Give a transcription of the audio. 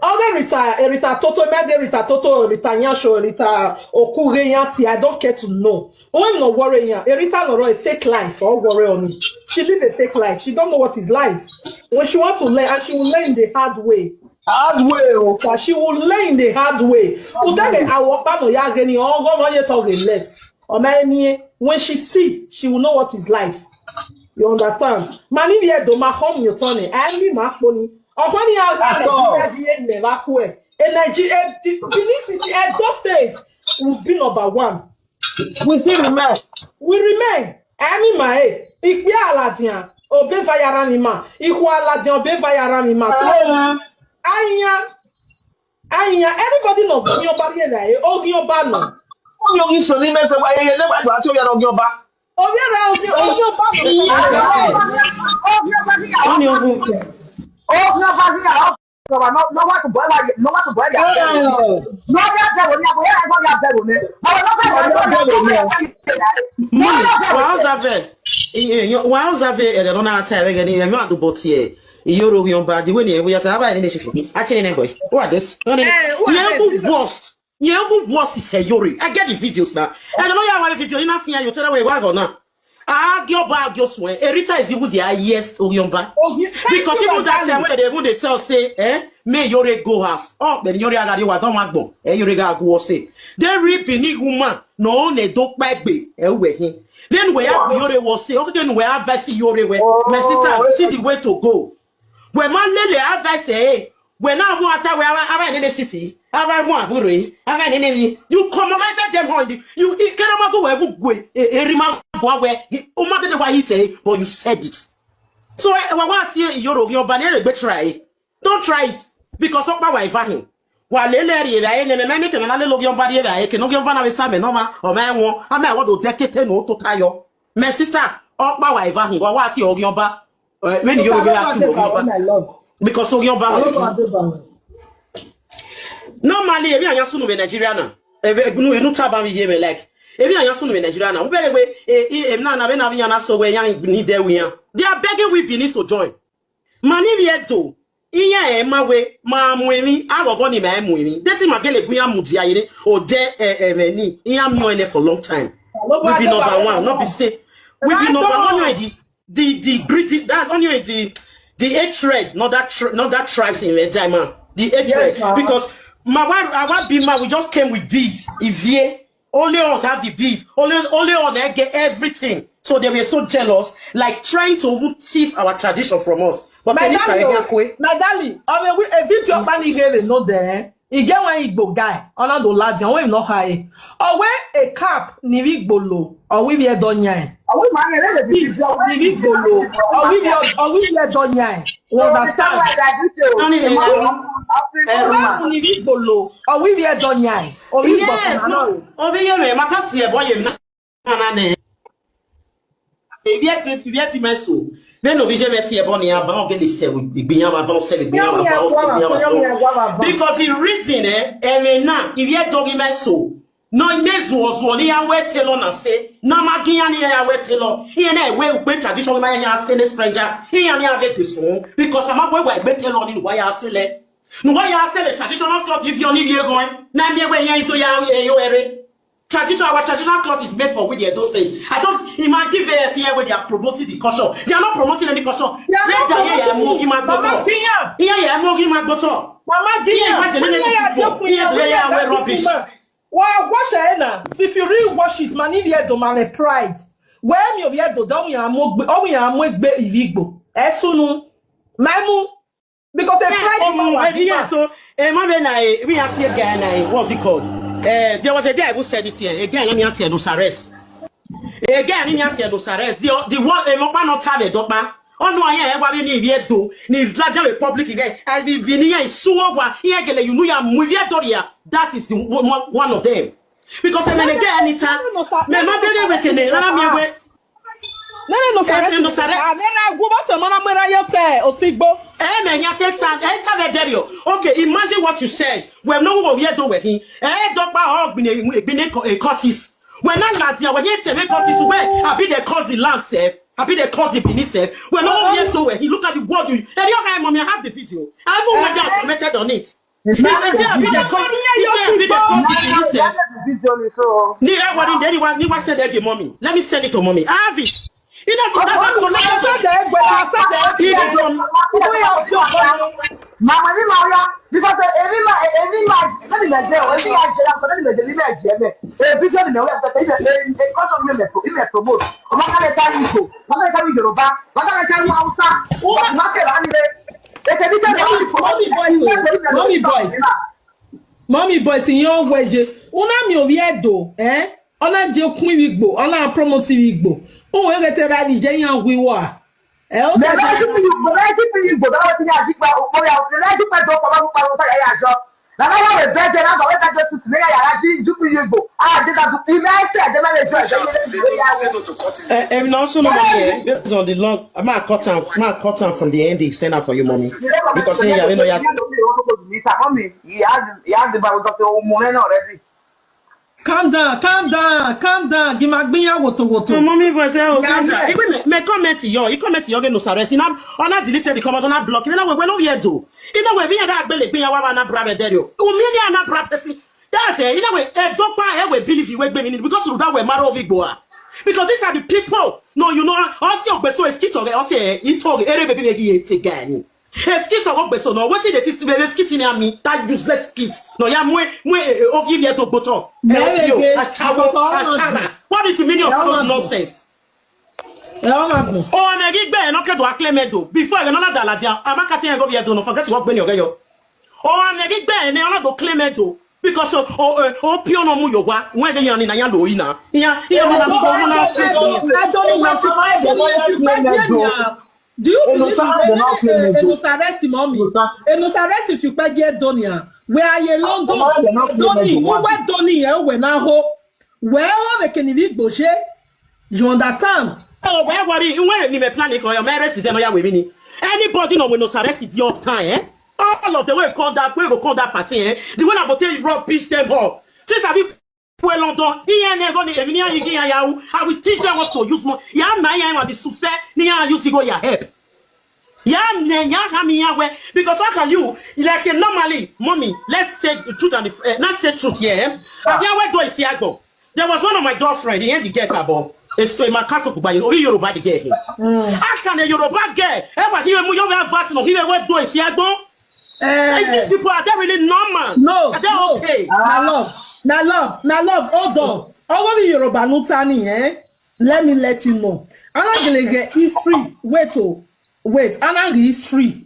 Oge Rita Toto, Mede Rita Toto, Rita Nyasho, Rita Okure Yati. I don't care to know. I'm not worrying. Rita no a fake life or worry on it. She live a fake life. She don't know what is life. When she wants to learn, and she will learn the hard way. Hard way, okay. She will learn the hard way. When she see, she will know what is life. You understand? Mani vie do ma home you turn it. I mean ma money. Only out Nigeria, Benin City, and those states will be number one. We still remain. We remain. Ami mae, ikwe aladian, obe vayaranima. Ikwe aladian, obe vayaranima. Anya, everybody know Ogyoba here. Ogyoba no. You so ni me say why you never do ati Ogyoba. Ogyoba. No what to boy. No is a Yuri. I get the videos now. I don't know how the video enough here. You tell away why or not. Erita is even the highest Oyomba. Because even that time when they tell say, may Yore go house. Oh, then Yore agadi wa don't want go. Yore go say. They rip in woman. No, they don't back be. Then where Yore was say, okay, then where I see Yore where my sister see the way to go. When man lele advice say, when I want that where I in the shifi, I want you come and say them on you can't go where a remark where no matter what he say, but you said it. So I want to hear your banner betray. Don't try it because of my wife. While Lele, I ain't a little young body, I can not give one of his son, or man, I may want to decade no to tire. My sister, or my wife, or what you Ogyoba. When you are because of your body. Normally, if you are soon with Nigeriana, if you know Taba me like, if you are soon with Nigeriana, very way, if none of them so where young need there we are. They are begging we Benin to join. Mani Vieto, iya my way, ma mwini, I will go in my mwini. That's my gele we are mudia or de many. I am knowing it for a long time. We be number one, not be say. We be number one. The British, that's only the hatred, not that tribes in the time, the hatred, because our Bima, we just came with beads. If only us have the beads, only us get everything. So they were so jealous, like trying to thief our tradition from us. But my darling, I mean, a video banning here, no there. You get one Igbo guy, on the lad, and we not high. Or wear a cap, Nivik Bolo, or we be a donya. Or we Nivik Bolo, or we be a donya. You understand? Nivik Bolo, or we be a donya. Or we be over here, Makati, boy, if you meso. Mais no vision met here bonny avant que les services bien avant service bien avant because the reason now if you don't meso no meso so ni awe telo na say na magian ni awe telo here na we tradition ma yan say stranger here na ave the phone because am we telo ni why ya say no why ya say the traditional cloth if you need going na me we yan to ya yo ere. Our traditional cloth is made for with those things. I don't imagine here where they are promoting the culture. They are not promoting any culture. Rubbish. Wow, wash it. If you really wash it, man, if you don't have pride. When you have to do, you are more Igbo. Esunu, Mamu, because a pride. So, we have to get what's it called? There was a guy who said it here. Again, let me answer those arrests. Again, let me answer those arrests. The one, not have a doctor. Oh no, I have any yet do. Ni Vlad Republic again. I be Vinia is so over. Here, you know, you're moving Doria. That is one of them. Because I mean, again, anytime. My mother went in there. I'm here. No, okay, imagine what you said. When no one here do with him. Dr. Hog been a Curtis. When I'm not here, when you tell me Curtis, where I be the cause the land safe. I be the cause the Benin safe. When no one here do it, he look at the word you. And your mommy, I have the video. I have commented on it. This is here, be the mommy. Let me send it to mommy. I have it. You know, that's a because every match, let me let you know, every match, I'm going to match. A video in the web that they cause of you promote. I'm not going to tell you, I'm not going to tell you back, I'm not going to tell you how to market Mommy boys in your way. Una mi oviedo, Ona je kun igbo, ona promote igbo. O we get ra bi je yan wiwa. O the right people that was in Ajiba, or the right people don't follow. Now I have a better than I got just to make a Juku. I did that to based on the long, I might cut down from the end they send out for you, mommy. Because you know he has the Bible of the moment already. Calm down. Give me a water. Mommy was me comment yo. You comment yo get no saresi. Na ona delete the comment ona block. You know we no here do. You know we be ga gbele gbe yan wa na bra be there yo. O me dey na bra person. That's it. You know we don't buy we believe you we gbe me because you that we marry of Igbo. Because these are the people. No, you know, also ogbeso eskito also ito ere baby make it again. Eskito ogbeso no what it is be skit in me that useless skits. No ya mwe o give you to boto. What is the meaning of all nonsense? Oh, me give be no ke do acclaim before you no da ladia. Amaka tin go be do no forget what gbe ni ogeyo. Oh, me give be ne ona do claim do. Because pio no mu yowa when they yan na yan do ina ya na mi go na street I don't know. Do you believe they must arrest mommy? They must arrest if you pay get Donia. Where are you London? Doni, where Doni when I hope where we can live Boshe? You understand? Oh, where worry when you me plan it or your marriage is them ya we mini. Anybody no we no arrest it your time, eh? All of the way call that party, eh? The one about tell you rubbish them up. Since I be well London, I will teach them what to use more. Ya want the success, use to go your help. Because how can you like normally, mommy, let's say the truth and the not say truth here. There was one of my girlfriend, he had to get a ball. It's to my car by Yoruba to get him. How can a Yoruba get ever hear me? You have vat no, he went to Siago. These people are they really normal? No, are they okay? Now love, hold on. All of the Yoruba Nutani, let me let you know. I'm not gonna get history. Wait, I'm not history,